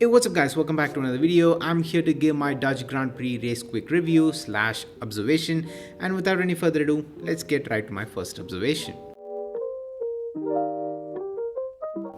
Hey, what's up guys, welcome back to another video. I'm here to give my Dutch Grand Prix race quick review slash observation, and without any further ado, let's get right to my first observation.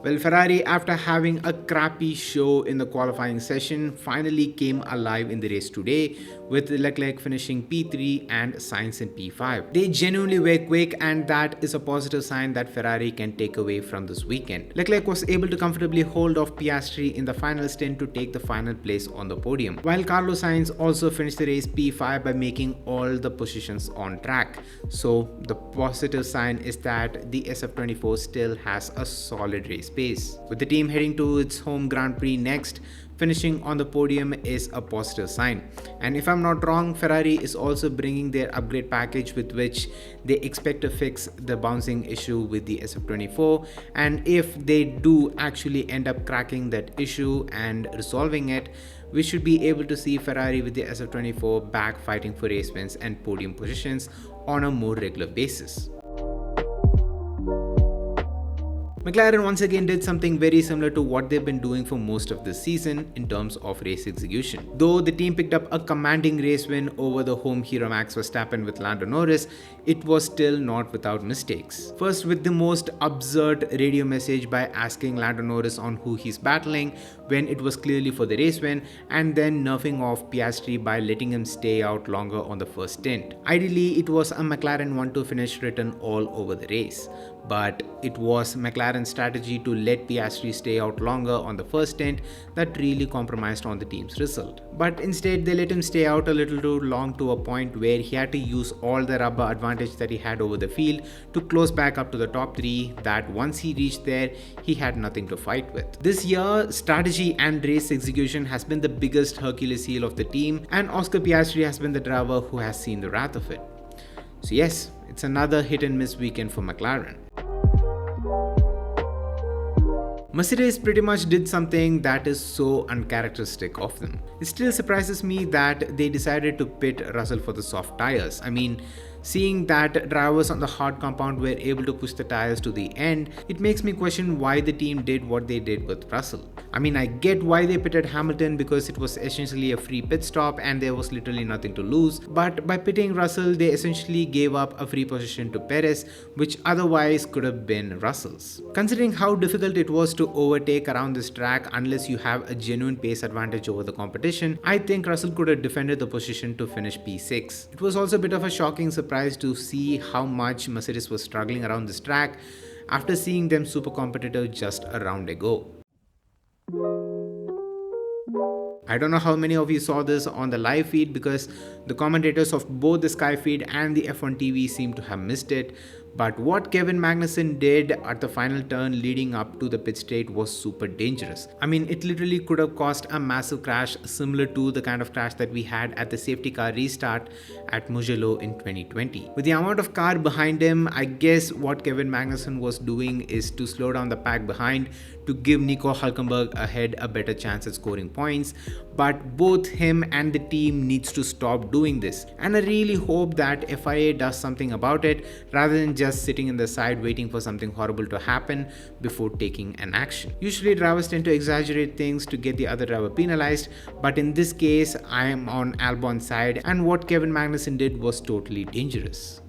Well, Ferrari, after having a crappy show in the qualifying session, finally came alive in the race today, with Leclerc finishing P3 and Sainz in P5. They genuinely were quick, and that is a positive sign that Ferrari can take away from this weekend. Leclerc was able to comfortably hold off Piastri in the final stint to take the final place on the podium, while Carlos Sainz also finished the race P5 by making all the positions on track. So the positive sign is that the SF24 still has a solid race pace. With the team heading to its home Grand Prix next, finishing on the podium is a positive sign. And if I'm not wrong, Ferrari is also bringing their upgrade package with which they expect to fix the bouncing issue with the SF24. And if they do actually end up cracking that issue and resolving it, we should be able to see Ferrari with the SF24 back fighting for race wins and podium positions on a more regular basis. McLaren once again did something very similar to what they've been doing for most of this season in terms of race execution. Though the team picked up a commanding race win over the home hero Max Verstappen with Lando Norris, it was still not without mistakes. First, with the most absurd radio message by asking Lando Norris on who he's battling when it was clearly for the race win, and then nerfing off Piastri by letting him stay out longer on the first stint. Ideally, it was a McLaren 1-2 finish written all over the race, but it was McLaren's strategy to let Piastri stay out longer on the first stint that really compromised on the team's result. But instead, they let him stay out a little too long, to a point where he had to use all the rubber advantage that he had over the field to close back up to the top 3, that once he reached there, he had nothing to fight with. This year, strategy and race execution has been the biggest Hercules heel of the team, and Oscar Piastri has been the driver who has seen the wrath of it. So yes, it's another hit and miss weekend for McLaren. Mercedes pretty much did something that is so uncharacteristic of them. It still surprises me that they decided to pit Russell for the soft tires. I mean, seeing that drivers on the hard compound were able to push the tires to the end, it makes me question why the team did what they did with Russell. I mean, I get why they pitted Hamilton, because it was essentially a free pit stop and there was literally nothing to lose, but by pitting Russell, they essentially gave up a free position to Perez, which otherwise could have been Russell's. Considering how difficult it was to overtake around this track unless you have a genuine pace advantage over the competition, I think Russell could have defended the position to finish P6. It was also a bit of a shocking surprise to see how much Mercedes was struggling around this track after seeing them super competitive just a round ago. I don't know how many of you saw this on the live feed, because the commentators of both the Sky feed and the F1 TV seem to have missed it. But what Kevin Magnussen did at the final turn leading up to the pit straight was super dangerous. I mean, it literally could have caused a massive crash similar to the kind of crash that we had at the safety car restart at Mugello in 2020. With the amount of car behind him, I guess what Kevin Magnussen was doing is to slow down the pack behind to give Nico Hülkenberg ahead a better chance at scoring points. But both him and the team needs to stop doing this, and I really hope that FIA does something about it rather than just sitting in the side waiting for something horrible to happen before taking an action. Usually drivers tend to exaggerate things to get the other driver penalized, but in this case I am on Albon's side, and what Kevin Magnussen did was totally dangerous.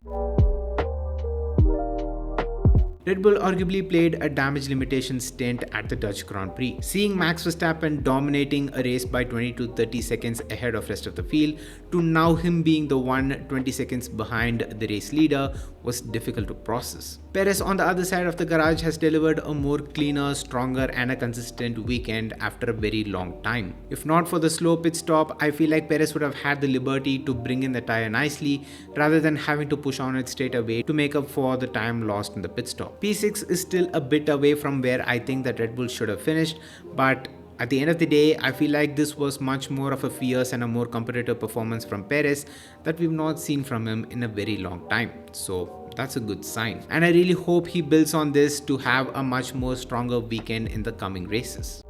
Red Bull arguably played a damage limitation stint at the Dutch Grand Prix. Seeing Max Verstappen dominating a race by 20 to 30 seconds ahead of rest of the field, to now him being the one 20 seconds behind the race leader, was difficult to process. Perez on the other side of the garage has delivered a more cleaner, stronger and a consistent weekend after a very long time. If not for the slow pit stop, I feel like Perez would have had the liberty to bring in the tire nicely rather than having to push on it straight away to make up for the time lost in the pit stop. P6 is still a bit away from where I think that Red Bull should have finished, but at the end of the day, I feel like this was much more of a fierce and a more competitive performance from Perez that we've not seen from him in a very long time. So that's a good sign. And I really hope he builds on this to have a much more stronger weekend in the coming races.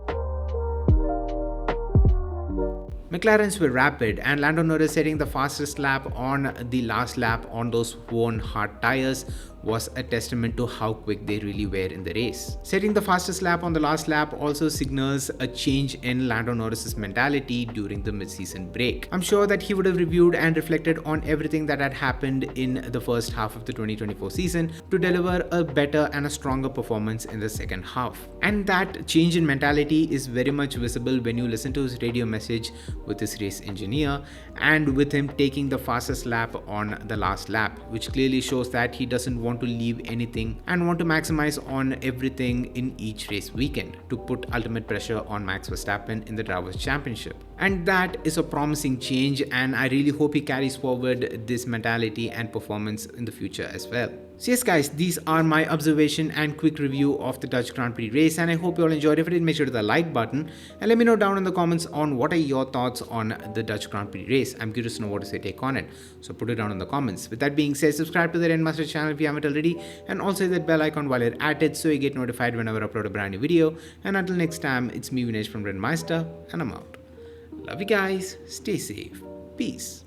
McLarens were rapid, and Lando Norris setting the fastest lap on the last lap on those worn hard tires was a testament to how quick they really were in the race. Setting the fastest lap on the last lap also signals a change in Lando Norris's mentality during the mid-season break. I'm sure that he would have reviewed and reflected on everything that had happened in the first half of the 2024 season to deliver a better and a stronger performance in the second half. And that change in mentality is very much visible when you listen to his radio message with his race engineer and with him taking the fastest lap on the last lap, which clearly shows that he doesn't want to leave anything and want to maximize on everything in each race weekend to put ultimate pressure on Max Verstappen in the Drivers' Championship. And that is a promising change, and I really hope he carries forward this mentality and performance in the future as well. So yes guys, these are my observation and quick review of the Dutch Grand Prix race, and I hope you all enjoyed. If you did, make sure to hit the like button and let me know down in the comments on what are your thoughts on the Dutch Grand Prix race. I'm curious to know what is your take on it, so put it down in the comments. With that being said, subscribe to the Rennmaster channel if you haven't already, and also hit that bell icon while you're at it so you get notified whenever I upload a brand new video. And until next time, it's me Vinesh from Rennmeister, and I'm out. Love you guys, stay safe, peace.